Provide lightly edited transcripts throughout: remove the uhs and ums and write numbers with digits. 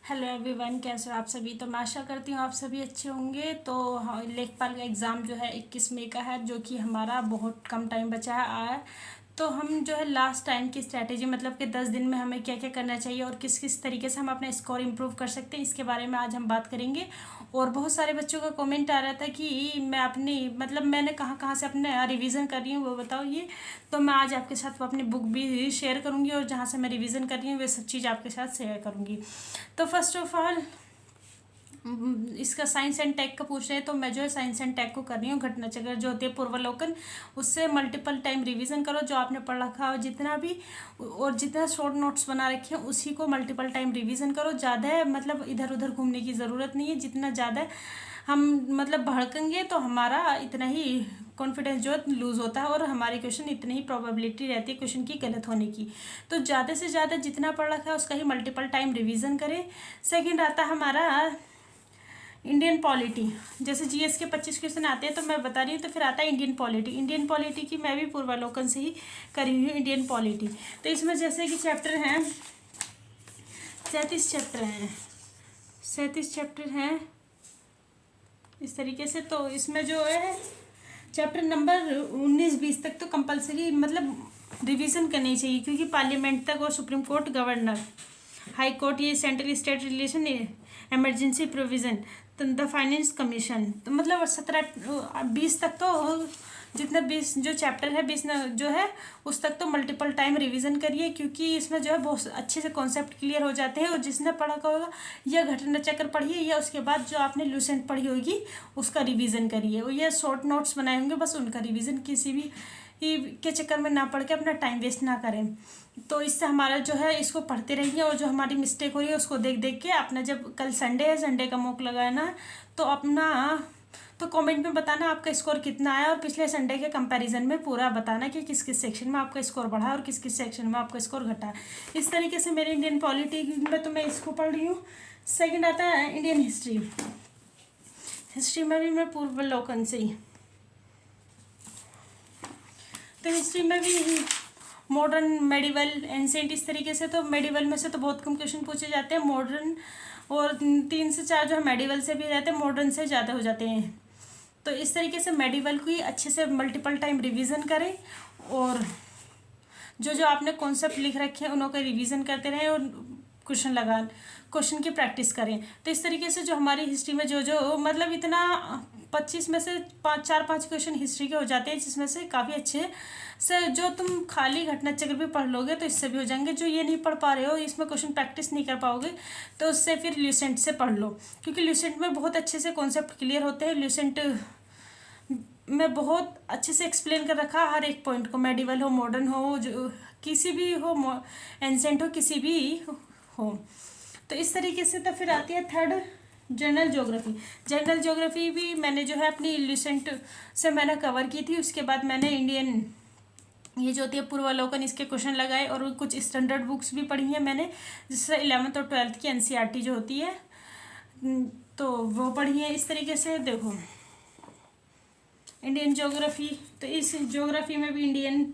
Hello everyone, कैसे हो आप सभी। तो मैं आशा करती हूँ आप सभी अच्छे होंगे। तो लेखपाल का एग्ज़ाम जो है 21 मई का है, जो कि हमारा बहुत कम टाइम बचा है आया। तो हम जो है लास्ट टाइम की स्ट्रैटेजी, मतलब कि 10 दिन में हमें क्या क्या करना चाहिए और किस किस तरीके से हम अपना स्कोर इम्प्रूव कर सकते हैं, इसके बारे में आज हम बात करेंगे। और बहुत सारे बच्चों का कमेंट आ रहा था कि मैं अपनी, मतलब मैंने कहाँ कहाँ से अपने रिवीजन कर रही हूँ वो बताओ ये। तो मैं आज आपके साथ वो अपनी बुक भी शेयर करूँगी और जहाँ से मैं रिवीजन कर रही हूँ वे सब चीज़ आपके साथ शेयर करूँगी। तो फर्स्ट ऑफ ऑल इसका साइंस एंड टेक का पूछ रहे हैं, तो मैं जो है साइंस एंड टेक को कर रही हूँ। घटना चक्र जो होती है पूर्वावलोकन, उससे मल्टीपल टाइम रिवीजन करो जो आपने पढ़ रखा हो जितना भी, और जितना शॉर्ट नोट्स बना रखे हैं उसी को मल्टीपल टाइम रिवीजन करो। ज़्यादा मतलब इधर उधर घूमने की ज़रूरत नहीं है। जितना ज़्यादा हम मतलब भड़केंगे तो हमारा इतना ही कॉन्फिडेंस जो है लूज़ होता है और हमारी क्वेश्चन इतनी ही प्रोबेबिलिटी रहती है क्वेश्चन की गलत होने की। तो ज़्यादा से ज़्यादा जितना पढ़ रखा है उसका ही मल्टीपल टाइम रिवीजन करें। सेकंड आता है हमारा इंडियन पॉलिटी। जैसे जीएस के 25 क्वेश्चन आते हैं तो मैं बता रही हूँ, तो फिर आता है इंडियन पॉलिटी। इंडियन पॉलिटी की मैं भी पूर्वावलोकन से ही करी हुई हूँ इंडियन पॉलिटी। तो इसमें जैसे कि चैप्टर हैं 37 चैप्टर हैं, 37 चैप्टर हैं इस तरीके से। तो इसमें जो है चैप्टर नंबर 19-20 तक तो कंपलसरी मतलब रिवीजन करनी चाहिए, क्योंकि पार्लियामेंट तक और supreme court, governor, high court, ये central state relation, emergency provision, तो द फाइनेंस कमीशन, तो मतलब 17-20 तक तो जितना 20 जो चैप्टर है 20 जो है उस तक तो मल्टीपल टाइम रिवीजन करिए, क्योंकि इसमें जो है बहुत अच्छे से कॉन्सेप्ट क्लियर हो जाते हैं। और जिसने पढ़ा का होगा या घटना चक्र पढ़िए या उसके बाद जो आपने लूसेंट पढ़ी होगी उसका रिवीजन करिए, और ये शॉर्ट नोट्स बनाए होंगे बस उनका रिवीजन, किसी भी के चक्कर में ना पढ़ के अपना टाइम वेस्ट ना करें। तो इससे हमारा जो है इसको पढ़ते रहिए और जो हमारी मिस्टेक हो रही है उसको देख देख के अपना, जब कल संडे है, संडे का मॉक लगाना तो अपना, तो कमेंट में बताना आपका स्कोर कितना आया और पिछले संडे के कंपैरिजन में पूरा बताना कि किस किस सेक्शन में आपका स्कोर बढ़ा और किस किस सेक्शन में आपका स्कोर घटा। इस तरीके से मेरे इंडियन पॉलिटी में तो मैं इसको पढ़ रही हूँ। सेकेंड आता है इंडियन हिस्ट्री। हिस्ट्री में भी मैं पूर्वावलोकन से ही, तो हिस्ट्री में भी मॉडर्न, मेडिवल, एंसेंट, इस तरीके से। तो मेडिवल में से तो बहुत कम क्वेश्चन पूछे जाते हैं, मॉडर्न और 3 से 4 जो है मेडिवल से भी रहते हैं, मॉडर्न से ज़्यादा हो जाते हैं। तो इस तरीके से मेडिवल को ही अच्छे से मल्टीपल टाइम रिवीजन करें और जो जो आपने कॉन्सेप्ट लिख रखे हैं उन्हों का रिवीजन करते रहें और क्वेश्चन की प्रैक्टिस करें। तो इस तरीके से जो हमारी हिस्ट्री में जो जो मतलब इतना 25 में से 4-5 क्वेश्चन हिस्ट्री के हो जाते हैं, जिसमें से काफ़ी अच्छे से जो तुम खाली घटना चक्र भी पढ़ लोगे तो इससे भी हो जाएंगे। जो ये नहीं पढ़ पा रहे हो, इसमें क्वेश्चन प्रैक्टिस नहीं कर पाओगे, तो उससे फिर ल्यूसेंट से पढ़ लो, क्योंकि ल्यूसेंट में बहुत अच्छे से कॉन्सेप्ट क्लियर होते हैं। ल्यूसेंट में बहुत अच्छे से एक्सप्लेन कर रखा हर एक पॉइंट को, मेडिवल हो, मॉडर्न हो, जो किसी भी हो, एंसेंट हो, किसी भी हो। तो इस तरीके से तो फिर आती है third general geography. General geography भी मैंने जो है अपनी लूसेंट से मैंने कवर की थी। उसके बाद मैंने इंडियन ये जो होती है पूर्वावलोकन, इसके क्वेश्चन लगाए और कुछ स्टैंडर्ड बुक्स भी पढ़ी हैं मैंने, जिससे 11th और 12th की एनसीईआरटी जो होती है तो वो पढ़ी है। इस तरीके से देखो इंडियन ज्योग्राफी, तो इस ज्योग्राफी में भी इंडियन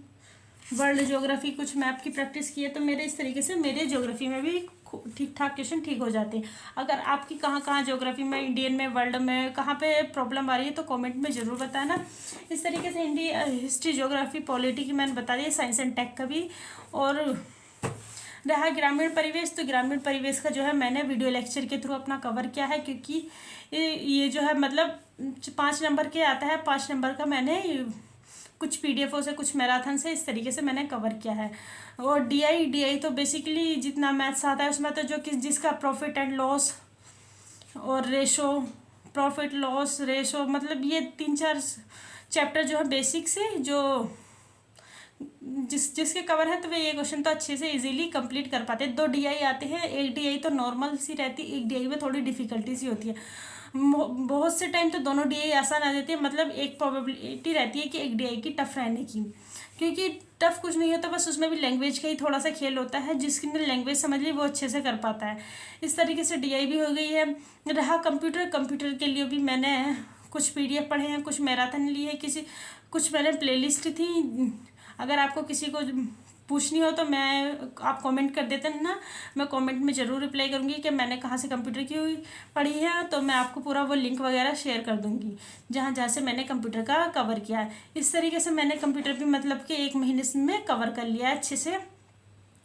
वर्ल्ड ज्योग्राफी कुछ मैप की प्रैक्टिस की है। तो मेरे इस तरीके से मेरे ज्योग्राफी में भी ठीक ठाक क्वेश्चन ठीक हो जाते हैं। अगर आपकी कहाँ कहाँ ज्योग्राफी में, इंडियन में, वर्ल्ड में कहाँ पे प्रॉब्लम आ रही है तो कमेंट में ज़रूर बताना। इस तरीके से इंडिया हिस्ट्री, ज्योग्राफी, पॉलिटी की मैंने बता दी, साइंस एंड टेक का भी। और रहा ग्रामीण परिवेश, तो ग्रामीण परिवेश का जो है मैंने वीडियो लेक्चर के थ्रू अपना कवर किया है, क्योंकि ये जो है मतलब 5 नंबर के आता है, 5 नंबर का मैंने कुछ पीडीएफओ से, कुछ मैराथन से इस तरीके से मैंने कवर किया है। और डीआई तो बेसिकली जितना मैथ्स आता है उसमें तो जो जिसका प्रॉफिट एंड लॉस और रेशो, प्रॉफिट लॉस रेशो, मतलब ये 3-4 चैप्टर जो है बेसिक से जो जिसके कवर है, तो वे ये क्वेश्चन तो अच्छे से इजीली कंप्लीट कर पाते हैं। 2 डीआई आते हैं, एक डीआई तो नॉर्मल सी रहती है, एक डीआई में थोड़ी डिफिकल्टी सी होती है। बहुत से टाइम तो दोनों डीआई आसान आ जाती है, मतलब एक प्रोबेबिलिटी रहती है कि एक डीआई की टफ रहने की, क्योंकि टफ कुछ नहीं होता, बस उसमें भी लैंग्वेज का ही थोड़ा सा खेल होता है। जिसने लैंग्वेज समझ ली वो अच्छे से कर पाता है। इस तरीके से डीआई भी हो गई है। रहा कंप्यूटर के लिए भी मैंने कुछ पीडीएफ पढ़े हैं, कुछ मैराथन ली है, कुछ मैंने प्लेलिस्ट थी। अगर आपको किसी को पूछनी हो तो मैं आप कमेंट कर देते हैं ना, मैं कमेंट में ज़रूर रिप्लाई करूँगी कि मैंने कहाँ से कंप्यूटर की हुई पढ़ी है, तो मैं आपको पूरा वो लिंक वगैरह शेयर कर दूँगी जहाँ जहाँ से मैंने कंप्यूटर का कवर किया है। इस तरीके से मैंने कंप्यूटर भी मतलब कि 1 महीने में कवर कर लिया है अच्छे से,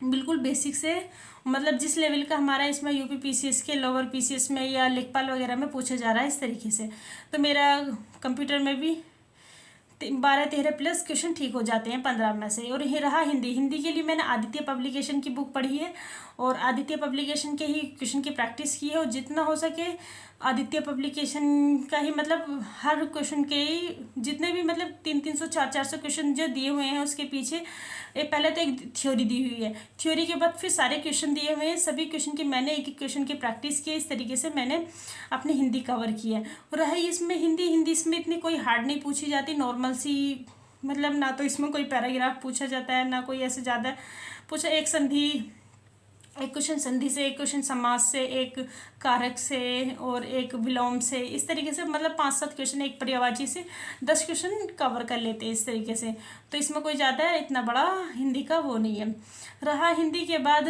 बिल्कुल बेसिक से, मतलब जिस लेवल का हमारा इसमें यूपी पीसीएस के लोअर पीसीएस में या लेखपाल वगैरह में पूछा जा रहा है इस तरीके से। तो मेरा कंप्यूटर में भी 12-13 प्लस क्वेश्चन ठीक हो जाते हैं 15 में से। और ये रहा हिंदी, हिंदी के लिए मैंने आदित्य पब्लिकेशन की बुक पढ़ी है और आदित्य पब्लिकेशन के ही क्वेश्चन की प्रैक्टिस की है, और जितना हो सके आदित्य पब्लिकेशन का ही मतलब हर क्वेश्चन के ही जितने भी मतलब 300-300 400-400 क्वेश्चन जो दिए हुए हैं उसके पीछे पहले तो एक थ्योरी दी हुई है, थ्योरी के बाद फिर सारे क्वेश्चन दिए हुए हैं, सभी क्वेश्चन की मैंने एक एक क्वेश्चन की प्रैक्टिस की है। इस तरीके से मैंने अपनी हिंदी कवर की है। और रही इसमें हिंदी इसमें इतनी कोई हार्ड नहीं पूछी जाती, नॉर्मल सी, मतलब ना तो इसमें कोई पैराग्राफ पूछा जाता है ना कोई ऐसे ज़्यादा पूछा। एक क्वेश्चन संधि से, एक क्वेश्चन समास से, एक कारक से और एक विलोम से, इस तरीके से मतलब 5-7 क्वेश्चन, एक पर्यायवाची से 10 क्वेश्चन कवर कर लेते हैं इस तरीके से। तो इसमें कोई ज़्यादा इतना बड़ा हिंदी का वो नहीं है। रहा हिंदी के बाद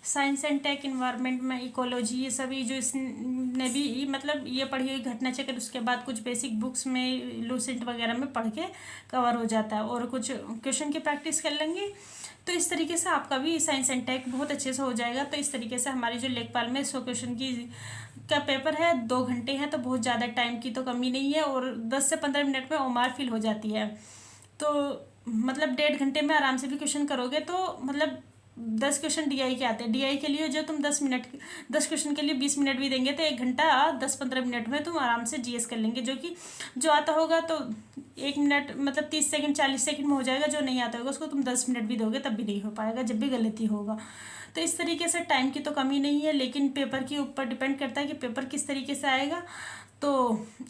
साइंस एंड टेक, इन्वायरमेंट में इकोलॉजी, ये सभी जो इसने भी मतलब ये पढ़ी हुई घटना चक्र, उसके बाद कुछ बेसिक बुक्स में लूसेंट वगैरह में पढ़ के कवर हो जाता है और कुछ क्वेश्चन की प्रैक्टिस कर लेंगे। तो इस तरीके से आपका भी साइंस एंड टेक बहुत अच्छे से हो जाएगा। तो इस तरीके से हमारी जो लेखपाल में 100 क्वेश्चन की का पेपर है, 2 घंटे हैं, तो बहुत ज़्यादा टाइम की तो कमी नहीं है और 10 से 15 मिनट में ओमार फिल हो जाती है। तो मतलब 1.5 घंटे में आराम से भी क्वेश्चन करोगे तो मतलब 10 क्वेश्चन डीआई के आते हैं। डीआई के लिए जो तुम 10 क्वेश्चन के लिए 20 मिनट भी देंगे तो 1 घंटा 10-15 मिनट में तुम आराम से जीएस कर लेंगे। जो कि जो आता होगा तो 1 मिनट मतलब 30 सेकंड 40 सेकंड में हो जाएगा, जो नहीं आता होगा उसको तुम 10 मिनट भी दोगे तब भी नहीं हो पाएगा, जब भी गलती होगा। तो इस तरीके से टाइम की तो कमी नहीं है, लेकिन पेपर के ऊपर डिपेंड करता है कि पेपर किस तरीके से आएगा। तो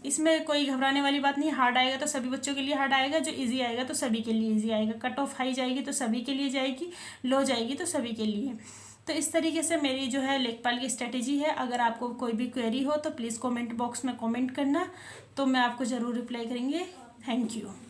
इसमें कोई घबराने वाली बात नहीं, हार्ड आएगा तो सभी बच्चों के लिए हार्ड आएगा, जो इजी आएगा तो सभी के लिए इजी आएगा। कट ऑफ हाई जाएगी तो सभी के लिए जाएगी, लो जाएगी तो सभी के लिए। तो इस तरीके से मेरी जो है लेखपाल की स्ट्रेटेजी है। अगर आपको कोई भी क्वेरी हो तो प्लीज़ कमेंट बॉक्स में कमेंट करना, तो मैं आपको ज़रूर रिप्लाई करेंगे। Thank you.